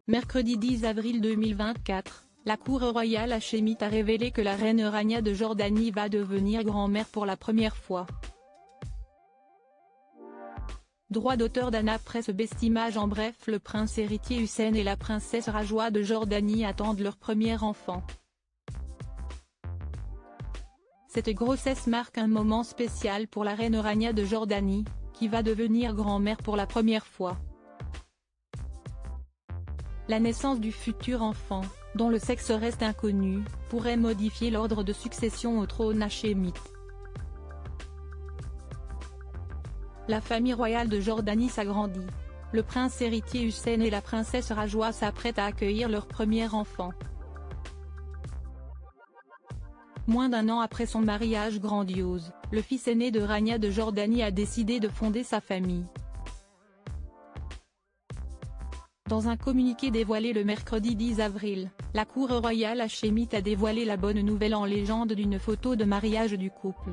Mercredi 10 avril 2024, la Cour royale hachémite a révélé que la reine Rania de Jordanie va devenir grand-mère pour la première fois. Droit d'auteur d'Anna Press Bestimage. En bref, le prince héritier Hussein et la princesse Rajwa de Jordanie attendent leur premier enfant. Cette grossesse marque un moment spécial pour la reine Rania de Jordanie, qui va devenir grand-mère pour la première fois. La naissance du futur enfant, dont le sexe reste inconnu, pourrait modifier l'ordre de succession au trône hachémite. La famille royale de Jordanie s'agrandit. Le prince héritier Hussein et la princesse Rajwa s'apprêtent à accueillir leur premier enfant. Moins d'un an après son mariage grandiose, le fils aîné de Rania de Jordanie a décidé de fonder sa famille. Dans un communiqué dévoilé le mercredi 10 avril, la Cour royale hachémite a dévoilé la bonne nouvelle en légende d'une photo de mariage du couple.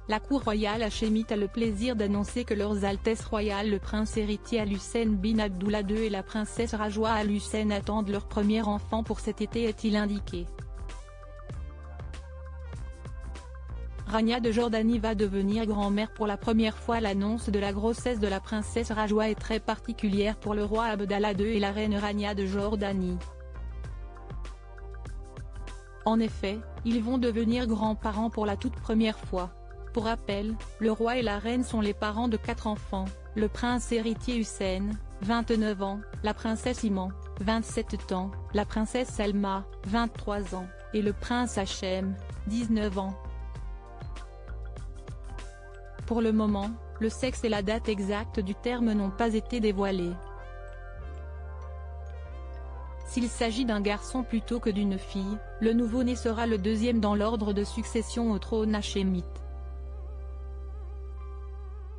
La Cour royale hachémite a le plaisir d'annoncer que leurs Altesses royales le prince héritier Al-Hussein bin Abdullah II et la princesse Rajwa Al-Hussein attendent leur premier enfant pour cet été, est-il indiqué. Rania de Jordanie va devenir grand-mère pour la première fois. L'annonce de la grossesse de la princesse Rajwa est très particulière pour le roi Abdallah II et la reine Rania de Jordanie. En effet, ils vont devenir grands-parents pour la toute première fois. Pour rappel, le roi et la reine sont les parents de 4 enfants, le prince héritier Hussein, 29 ans, la princesse Iman, 27 ans, la princesse Salma, 23 ans, et le prince Hachem, 19 ans. Pour le moment, le sexe et la date exacte du terme n'ont pas été dévoilés. S'il s'agit d'un garçon plutôt que d'une fille, le nouveau-né sera le deuxième dans l'ordre de succession au trône hachémite.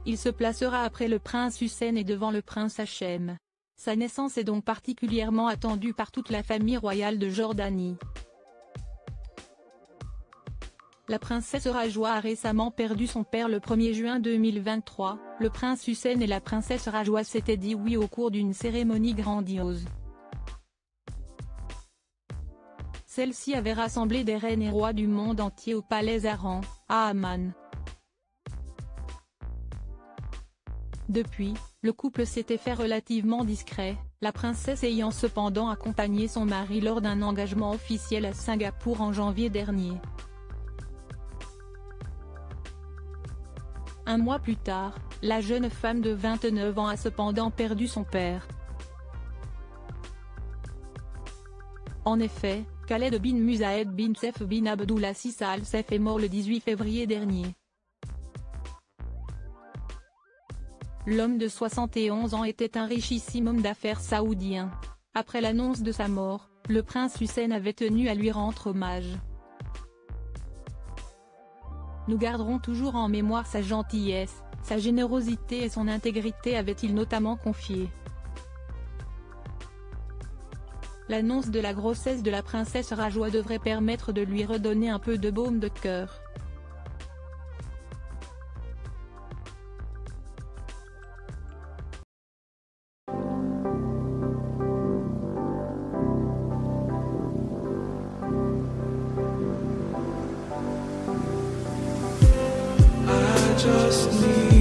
Il se placera après le prince Hussein et devant le prince Hachem. Sa naissance est donc particulièrement attendue par toute la famille royale de Jordanie. La princesse Rajwa a récemment perdu son père le 1er juin 2023, le prince Hussein et la princesse Rajwa s'étaient dit oui au cours d'une cérémonie grandiose. Celle-ci avait rassemblé des reines et rois du monde entier au palais Zaran, à Amman. Depuis, le couple s'était fait relativement discret, la princesse ayant cependant accompagné son mari lors d'un engagement officiel à Singapour en janvier dernier. Un mois plus tard, la jeune femme de 29 ans a cependant perdu son père. En effet, Khaled bin Musaed bin Sef bin Abdullah Sissa Al-Sef est mort le 18 février dernier. L'homme de 71 ans était un richissime homme d'affaires saoudien. Après l'annonce de sa mort, le prince Hussein avait tenu à lui rendre hommage. Nous garderons toujours en mémoire sa gentillesse, sa générosité et son intégrité, avait-il notamment confié. L'annonce de la grossesse de la princesse Rajwa devrait permettre de lui redonner un peu de baume de cœur. Just need